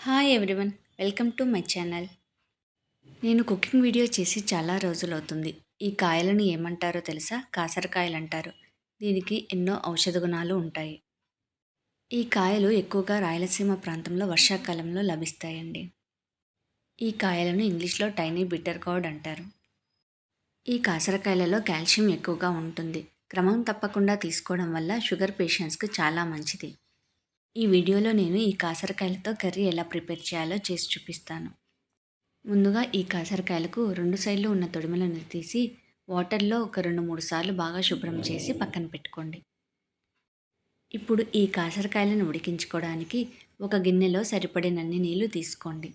Hi everyone, welcome to my channel. నేను cooking video చేసి చాలా రోజులవుతుంది. ఈ కాయలను ఏమంటారో తెలుసా? కాసరకాయలు అంటారు. దీనికి ఎన్నో ఔషధ గుణాలు ఉంటాయి. ఈ కాయలు ఎక్కువగా రాయలసీమ ప్రాంతంలో వర్షాకాలంలో లభిస్తాయండి. ఈ కాయలను ఇంగ్లీష్లో టైనీ బిటర్ గార్డ్ అంటారు. ఈ కాసరకాయలలో కాల్షియం ఎక్కువగా ఉంటుంది. క్రమం తప్పకుండా తీసుకోవడం వల్ల షుగర్ పేషెంట్స్కి చాలా మంచిది. ఈ వీడియోలో నేను ఈ కాసరకాయలతో కర్రీ ఎలా ప్రిపేర్ చేయాలో చేసి చూపిస్తాను. ముందుగా ఈ కాసరకాయలకు రెండు సైడ్లు ఉన్న తొడిమలను తీసి వాటర్లో ఒక 2-3 సార్లు బాగా శుభ్రం చేసి పక్కన పెట్టుకోండి. ఇప్పుడు ఈ కాసరకాయలను ఉడికించుకోవడానికి ఒక గిన్నెలో సరిపడినన్ని నీళ్లు తీసుకోండి.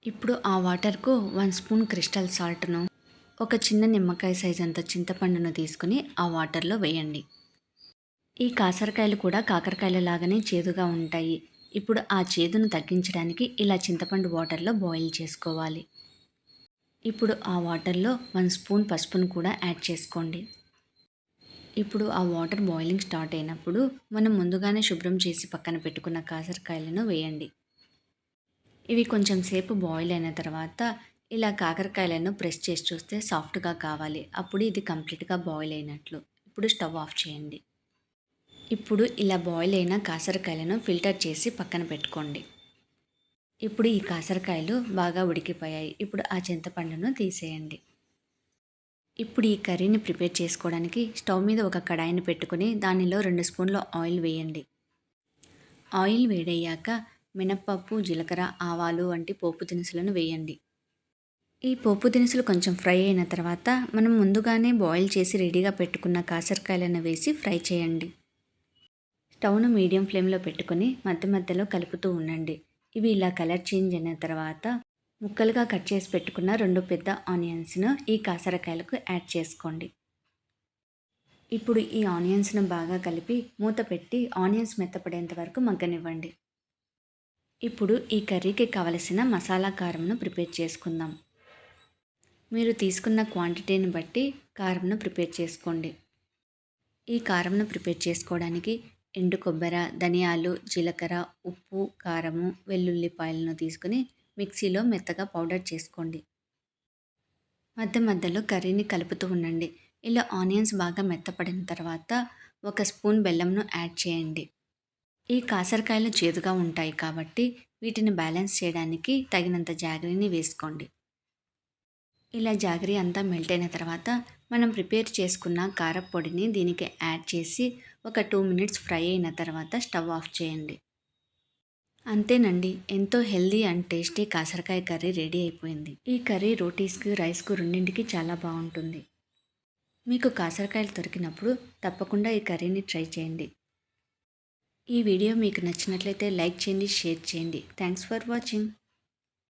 ఇప్పుడు ఆ వాటర్కు 1 స్పూన్ క్రిస్టల్ సాల్ట్ను, ఒక చిన్న నిమ్మకాయ సైజ్ అంత చింతపండును తీసుకుని ఆ వాటర్లో వేయండి. ఈ కాసరకాయలు కూడా కాకరకాయల లాగానే చేదుగా ఉంటాయి. ఇప్పుడు ఆ చేదును తగ్గించడానికి ఇలా చింతపండు వాటర్లో బాయిల్ చేసుకోవాలి. ఇప్పుడు ఆ వాటర్లో 1 స్పూన్ పసుపును కూడా యాడ్ చేసుకోండి. ఇప్పుడు ఆ వాటర్ బాయిలింగ్ స్టార్ట్ అయినప్పుడు మనం ముందుగానే శుభ్రం చేసి పక్కన పెట్టుకున్న కాకరకాయలను వేయండి. ఇవి కొంచెం సేపు బాయిల్ అయిన తర్వాత ఇలా కాకరకాయలను ప్రెస్ చేసి చూస్తే సాఫ్ట్గా కావాలి. అప్పుడు ఇది కంప్లీట్గా బాయిల్ అయినట్లు. ఇప్పుడు స్టవ్ ఆఫ్ చేయండి. ఇప్పుడు ఇలా బాయిల్ అయిన కాకరకాయలను ఫిల్టర్ చేసి పక్కన పెట్టుకోండి. ఇప్పుడు ఈ కాకరకాయలు బాగా ఉడికిపోయాయి. ఇప్పుడు ఆ చింతపండును తీసేయండి. ఇప్పుడు ఈ కర్రీని ప్రిపేర్ చేసుకోవడానికి స్టవ్ మీద ఒక కడాయిని పెట్టుకుని దానిలో 2 స్పూన్ల ఆయిల్ వేయండి. ఆయిల్ వేడయ్యాక మినప్పప్పు, జీలకర్ర, ఆవాలు వంటి పోపు దినుసులను వేయండి. ఈ పోపు దినుసులు కొంచెం ఫ్రై అయిన తర్వాత మనం ముందుగానే బాయిల్ చేసి రెడీగా పెట్టుకున్న కాకరకాయలను వేసి ఫ్రై చేయండి. స్టవ్ను మీడియం ఫ్లేమ్లో పెట్టుకొని మధ్య మధ్యలో కలుపుతూ ఉండండి. ఇవి ఇలా కలర్ చేంజ్ అయిన తర్వాత ముక్కలుగా కట్ చేసి పెట్టుకున్న 2 పెద్ద ఆనియన్స్ను ఈ కాకరకాయలకు యాడ్ చేసుకోండి. ఇప్పుడు ఈ ఆనియన్స్ను బాగా కలిపి మూత పెట్టి ఆనియన్స్ మెత్తపడేంత వరకు మగ్గనివ్వండి. ఇప్పుడు ఈ కర్రీకి కావలసిన మసాలా కారంను ప్రిపేర్ చేసుకుందాం. మీరు తీసుకున్న క్వాంటిటీని బట్టి కారంను ప్రిపేర్ చేసుకోండి. ఈ కారంను ప్రిపేర్ చేసుకోవడానికి ఎండు కొబ్బరి, ధనియాలు, జీలకర్ర, ఉప్పు, కారము, వెల్లుల్లిపాయలను తీసుకుని మిక్సీలో మెత్తగా పౌడర్ చేసుకోండి. మధ్య మధ్యలో కర్రీని కలుపుతూ ఉండండి. ఇలా ఆనియన్స్ బాగా మెత్తపడిన తర్వాత 1 స్పూన్ బెల్లంను యాడ్ చేయండి. ఈ కాకరకాయలు చేదుగా ఉంటాయి కాబట్టి వీటిని బ్యాలెన్స్ చేయడానికి తగినంత జాగరిని వేసుకోండి. ఇలా జాగరి అంతా మెల్ట్ అయిన తర్వాత మనం ప్రిపేర్ చేసుకున్న కారపొడిని దీనికి యాడ్ చేసి ఒక 2 మినిట్స్ ఫ్రై అయిన తర్వాత స్టవ్ ఆఫ్ చేయండి. అంతేనండి, ఎంతో హెల్దీ అండ్ టేస్టీ కాకరకాయ కర్రీ రెడీ అయిపోయింది. ఈ కర్రీ రోటీస్కి, రైస్కు రెండింటికి చాలా బాగుంటుంది. మీకు కాకరకాయలు దొరికినప్పుడు తప్పకుండా ఈ కర్రీని ట్రై చేయండి. ఈ వీడియో మీకు నచ్చినట్లయితే లైక్ చేయండి, షేర్ చేయండి. Thanks for watching.